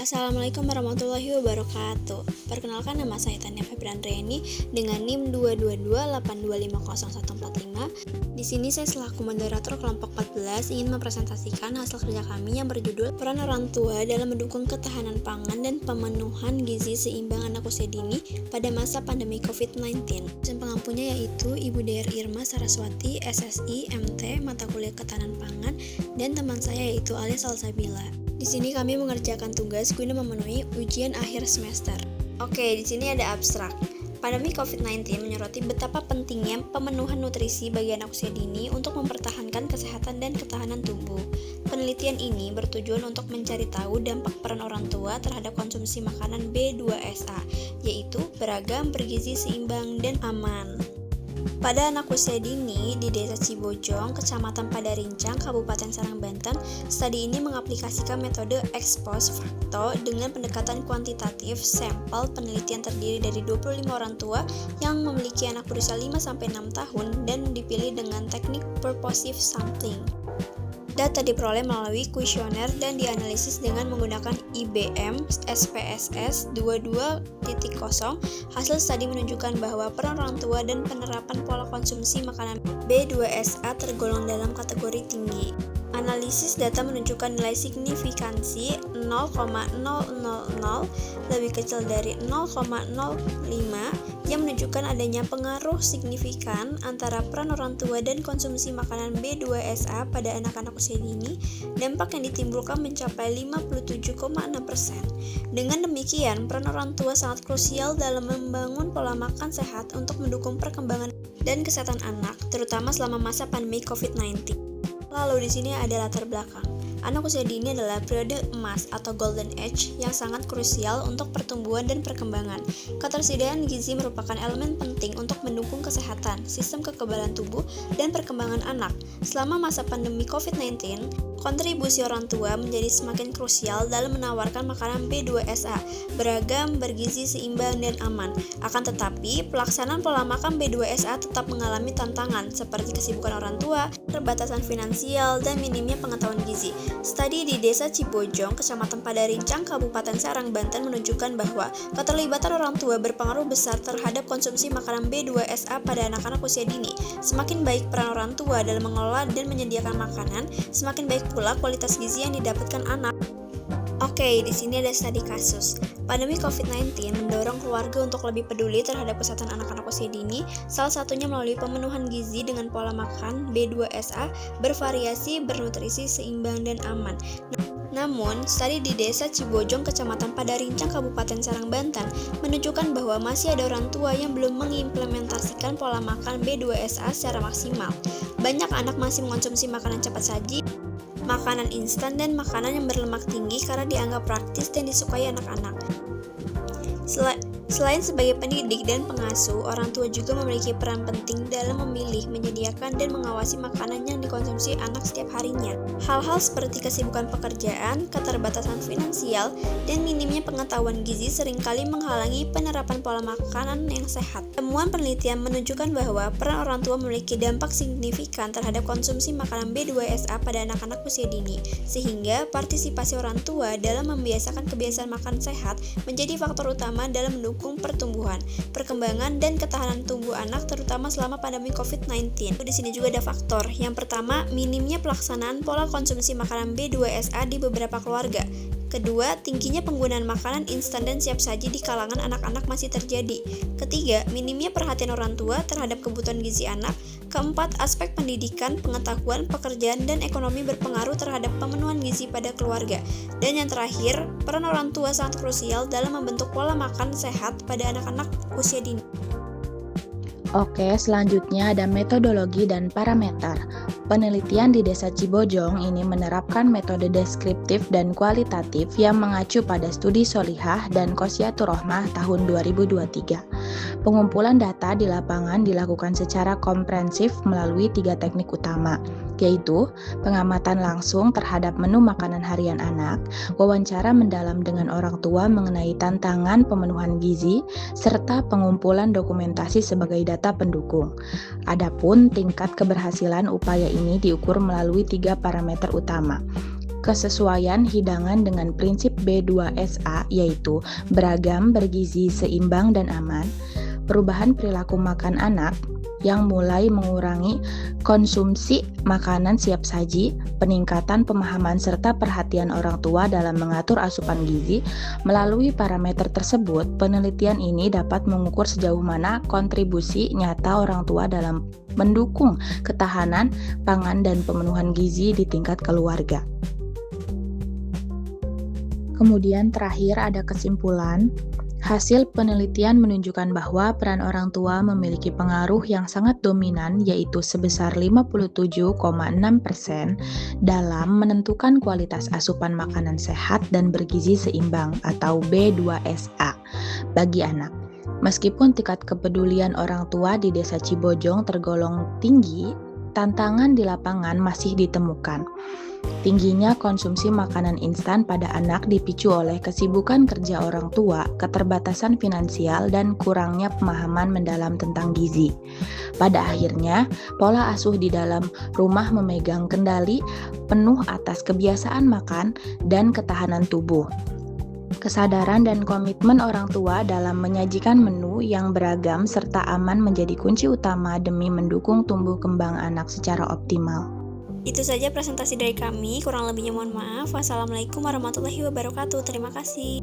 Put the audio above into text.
Assalamualaikum warahmatullahi wabarakatuh. Perkenalkan, nama saya Tania Febriandriani dengan NIM 22282501145. Di sini saya selaku moderator kelompok 14 ingin mempresentasikan hasil kerja kami yang berjudul Peran Orang Tua dalam Mendukung Ketahanan Pangan dan Pemenuhan Gizi Seimbang Anak Usia Dini pada masa pandemi COVID-19. Dosen pengampunya yaitu Ibu Dr. Irma Saraswati, SSI, MT, mata kuliah Ketahanan Pangan, dan teman saya yaitu Alia Salsabila. Di sini kami mengerjakan tugas guna memenuhi ujian akhir semester. Oke, di sini ada abstrak. Pandemi COVID-19 menyoroti betapa pentingnya pemenuhan nutrisi bagi anak usia dini untuk mempertahankan kesehatan dan ketahanan tubuh. Penelitian ini bertujuan untuk mencari tahu dampak peran orang tua terhadap konsumsi makanan B2SA, yaitu beragam, bergizi, seimbang, dan aman. Pada anak usia dini di Desa Cibojong, Kecamatan Padarincang, Kabupaten Serang, Banten, studi ini mengaplikasikan metode ex post facto dengan pendekatan kuantitatif. Sampel penelitian terdiri dari 25 orang tua yang memiliki anak berusia 5-6 tahun dan dipilih dengan teknik purposive sampling. Data diperoleh melalui kuesioner dan dianalisis dengan menggunakan IBM SPSS 22.0. Hasil studi menunjukkan bahwa peran orang tua dan penerapan pola konsumsi makanan B2SA tergolong dalam kategori tinggi. Analisis data menunjukkan nilai signifikansi 0,000 lebih kecil dari 0,05 yang menunjukkan adanya pengaruh signifikan antara peran orang tua dan konsumsi makanan B2SA pada anak-anak usia dini. Dampak yang ditimbulkan mencapai 57,6%. Dengan demikian, peran orang tua sangat krusial dalam membangun pola makan sehat untuk mendukung perkembangan dan kesehatan anak, terutama selama masa pandemi COVID-19. Lalu di sini ada latar belakang. Anak usia dini adalah periode emas atau golden age yang sangat krusial untuk pertumbuhan dan perkembangan. Ketersediaan gizi merupakan elemen penting untuk mendukung kesehatan, sistem kekebalan tubuh, dan perkembangan anak. Selama masa pandemi COVID-19, kontribusi orang tua menjadi semakin krusial dalam menawarkan makanan B2SA, beragam, bergizi, seimbang, dan aman. Akan tetapi, pelaksanaan pola makan B2SA tetap mengalami tantangan seperti kesibukan orang tua, keterbatasan finansial, dan minimnya pengetahuan gizi. Studi di Desa Cibojong, Kecamatan Padarincang, Kabupaten Serang, Banten menunjukkan bahwa keterlibatan orang tua berpengaruh besar terhadap konsumsi makanan B2SA pada anak-anak usia dini. Semakin baik peran orang tua dalam mengelola dan menyediakan makanan, semakin baik pula kualitas gizi yang didapatkan anak. Oke, di sini ada studi kasus. Pandemi COVID-19 mendorong keluarga untuk lebih peduli terhadap kesehatan anak-anak usia dini, salah satunya melalui pemenuhan gizi dengan pola makan B2SA bervariasi, bernutrisi, seimbang, dan aman. Namun, studi di Desa Cibojong, Kecamatan Padarincang, Kabupaten Serang, Banten menunjukkan bahwa masih ada orang tua yang belum mengimplementasikan pola makan B2SA secara maksimal. Banyak anak masih mengonsumsi makanan cepat saji, makanan instan, dan makanan yang berlemak tinggi karena dianggap praktis dan disukai anak-anak. Selain sebagai pendidik dan pengasuh, orang tua juga memiliki peran penting dalam memilih, menyediakan, dan mengawasi makanan yang dikonsumsi anak setiap harinya. Hal-hal seperti kesibukan pekerjaan, keterbatasan finansial, dan minimnya pengetahuan gizi seringkali menghalangi penerapan pola makanan yang sehat. Temuan penelitian menunjukkan bahwa peran orang tua memiliki dampak signifikan terhadap konsumsi makanan B2SA pada anak-anak usia dini, sehingga partisipasi orang tua dalam membiasakan kebiasaan makan sehat menjadi faktor utama dalam mendukung pertumbuhan, perkembangan, dan ketahanan tubuh anak terutama selama pandemi COVID-19. Di sini juga ada faktor. Yang pertama, minimnya pelaksanaan pola konsumsi makanan B2SA di beberapa keluarga. Kedua, tingginya penggunaan makanan instan dan siap saji di kalangan anak-anak masih terjadi. Ketiga, minimnya perhatian orang tua terhadap kebutuhan gizi anak. Keempat, aspek pendidikan, pengetahuan, pekerjaan, dan ekonomi berpengaruh terhadap pemenuhan gizi pada keluarga. Dan yang terakhir, peran orang tua sangat krusial dalam membentuk pola makan sehat pada anak-anak usia dini. Oke, selanjutnya ada metodologi dan parameter. Penelitian di Desa Cibojong ini menerapkan metode deskriptif dan kualitatif yang mengacu pada studi Solihah dan Qosyatur Rohmah tahun 2023. Pengumpulan data di lapangan dilakukan secara komprehensif melalui 3 teknik utama, yaitu pengamatan langsung terhadap menu makanan harian anak, wawancara mendalam dengan orang tua mengenai tantangan pemenuhan gizi, serta pengumpulan dokumentasi sebagai data pendukung. Adapun tingkat keberhasilan upaya ini diukur melalui 3 parameter utama. kesesuaian hidangan dengan prinsip B2SA yaitu beragam, bergizi, seimbang, dan aman, perubahan perilaku makan anak yang mulai mengurangi konsumsi makanan siap saji, peningkatan pemahaman serta perhatian orang tua dalam mengatur asupan gizi. Melalui parameter tersebut, penelitian ini dapat mengukur sejauh mana kontribusi nyata orang tua dalam mendukung ketahanan pangan dan pemenuhan gizi di tingkat keluarga. Kemudian terakhir ada kesimpulan. Hasil penelitian menunjukkan bahwa peran orang tua memiliki pengaruh yang sangat dominan, yaitu sebesar 57,6% dalam menentukan kualitas asupan makanan sehat dan bergizi seimbang atau B2SA bagi anak. Meskipun tingkat kepedulian orang tua di Desa Cibojong tergolong tinggi, tantangan di lapangan masih ditemukan. Tingginya konsumsi makanan instan pada anak dipicu oleh kesibukan kerja orang tua, keterbatasan finansial, dan kurangnya pemahaman mendalam tentang gizi. Pada akhirnya, pola asuh di dalam rumah memegang kendali penuh atas kebiasaan makan dan ketahanan tubuh. Kesadaran dan komitmen orang tua dalam menyajikan menu yang beragam serta aman menjadi kunci utama demi mendukung tumbuh kembang anak secara optimal. Itu saja presentasi dari kami, kurang lebihnya mohon maaf. Wassalamualaikum warahmatullahi wabarakatuh. Terima kasih.